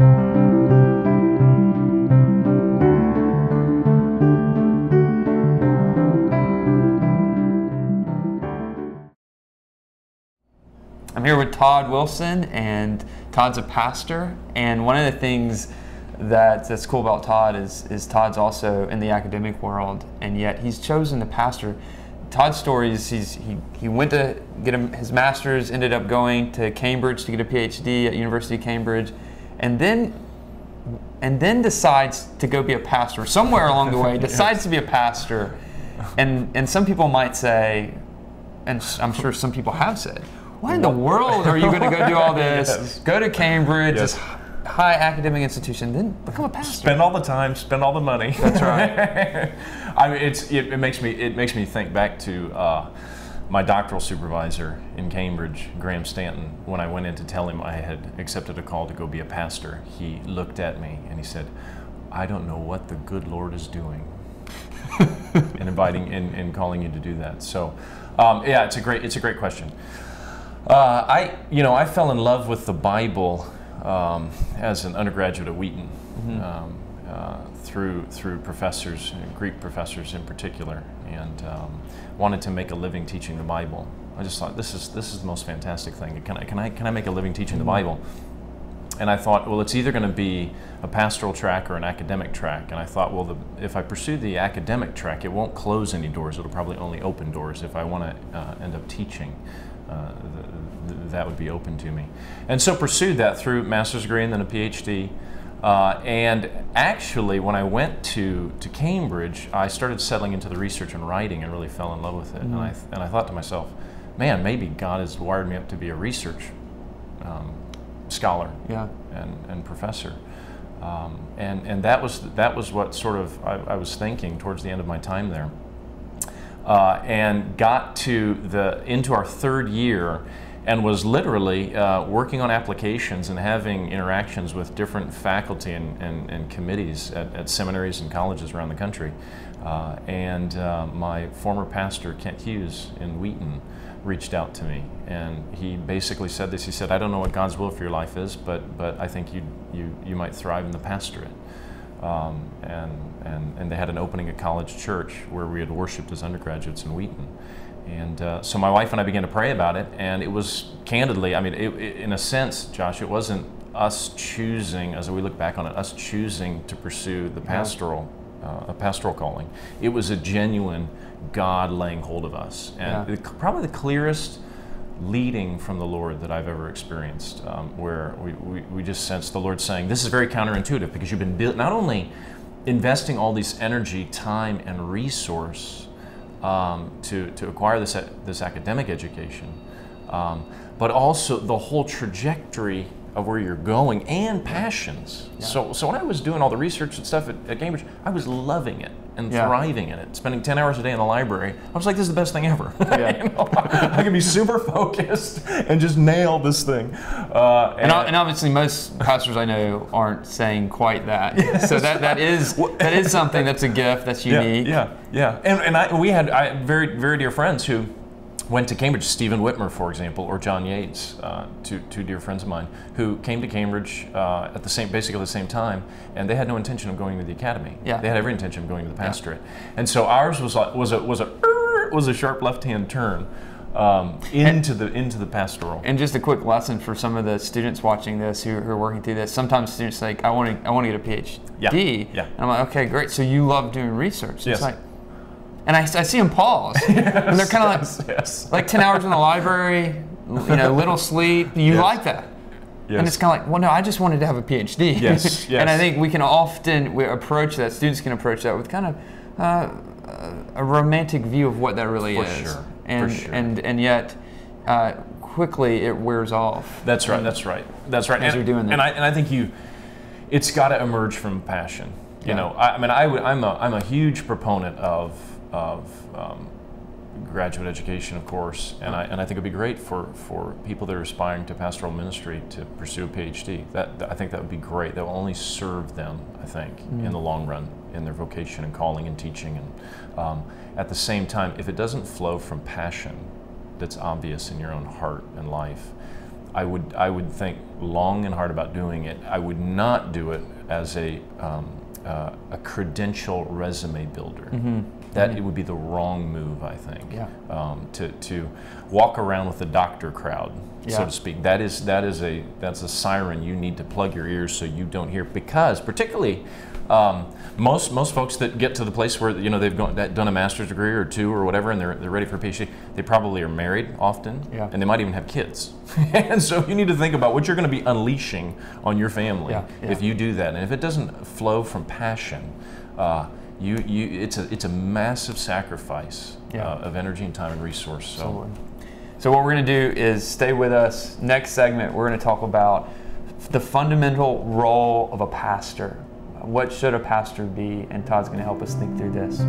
I'm here with Todd Wilson, and Todd's a pastor. And one of the things that's cool about Todd is Todd's also in the academic world, and yet he's chosen to pastor. Todd's story is he went to get his master's, ended up going to Cambridge to get a PhD at University of Cambridge, and then decides to go be a pastor. Somewhere along the way, decides to be a pastor. And some people might say, and I'm sure some people have said, why in the world are you going to go do all this? Yes. Go to Cambridge, Yes. this high academic institution, then become a pastor. Spend all the time, spend all the money. That's right. I mean, it makes me think back to my doctoral supervisor in Cambridge, Graham Stanton. When I went in to tell him I had accepted a call to go be a pastor, he looked at me and he said, "I don't know what the good Lord is doing in inviting and calling you to do that." So, yeah, it's a great question. I fell in love with the Bible as an undergraduate at Wheaton, through professors, Greek professors in particular, and wanted to make a living teaching the Bible. I just thought, this is the most fantastic thing. Can I make a living teaching the Bible? And I thought, well, it's either going to be a pastoral track or an academic track. And I thought, well, if I pursue the academic track, it won't close any doors. It'll probably only open doors. If I want to end up teaching, that would be open to me. And so pursued that through master's degree and then a PhD. And actually, when I went to Cambridge, I started settling into the research and writing and really fell in love with it. And I thought to myself, man, maybe God has wired me up to be a research scholar, and professor. And that was what sort of I was thinking towards the end of my time there. And got into our third year, and was literally working on applications and having interactions with different faculty and committees at seminaries and colleges around the country. And my former pastor, Kent Hughes in Wheaton, reached out to me, and he basically said this. He said, "I don't know what God's will for your life is, but I think you might thrive in the pastorate." And they had an opening at College Church where we had worshiped as undergraduates in Wheaton. And so my wife and I began to pray about it, and it was candidly, I mean, in a sense, Josh, it wasn't us choosing, as we look back on it, us choosing to pursue the a pastoral calling. It was a genuine God laying hold of us. And probably the clearest leading from the Lord that I've ever experienced, where we just sensed the Lord saying, this is very counterintuitive, because you've been not only investing all this energy, time, and resource to acquire this academic education, but also the whole trajectory of where you're going and passions. Yeah. So when I was doing all the research and stuff at Cambridge, I was loving it and thriving in it, spending 10 hours a day in the library. I was like, this is the best thing ever. Yeah. I can be super focused and just nail this thing. And obviously most pastors I know aren't saying quite that. Yes. So that is something that's a gift, that's unique. Yeah. And we had very, very dear friends who went to Cambridge, Stephen Whitmer, for example, or John Yates, two dear friends of mine, who came to Cambridge at basically the same time, and they had no intention of going to the academy. Yeah. They had every intention of going to the pastorate, and so ours was a sharp left-hand turn into the pastoral. And just a quick lesson for some of the students watching this who are working through this. Sometimes students like, I want to get a PhD. Yeah. And I'm like, okay, great. So you love doing research. Yes. It's like, and I see them pause, and they're kind of like 10 hours in the library, little sleep. You like that. Yes. And it's kind of like, well, no, I just wanted to have a PhD. Yes. And I think we can often approach that, students can approach that with kind of a romantic view of what that really is. Sure. And yet, quickly it wears off. That's right. That's right. As you're doing that. And I think it's got to emerge from passion. You know, I'm a huge proponent of graduate education, of course, and I think it'd be great for people that are aspiring to pastoral ministry to pursue a PhD. I think that would be great. That will only serve them, I think, in the long run, in their vocation and calling and teaching. And at the same time, if it doesn't flow from passion that's obvious in your own heart and life, I would think long and hard about doing it. I would not do it as a credential resume builder. It would be the wrong move, I think. Yeah. To walk around with the doctor crowd, so to speak. That's a siren you need to plug your ears so you don't hear, because particularly most folks that get to the place where they've done a master's degree or two or whatever, and they're ready for a PhD, they probably are married often, and they might even have kids. And so you need to think about what you're going to be unleashing on your family if you do that. And if it doesn't flow from passion, it's a massive sacrifice of energy and time and resource. So what we're going to do is stay with us. Next segment, we're going to talk about the fundamental role of a pastor. What should a pastor be? And Todd's going to help us think through this.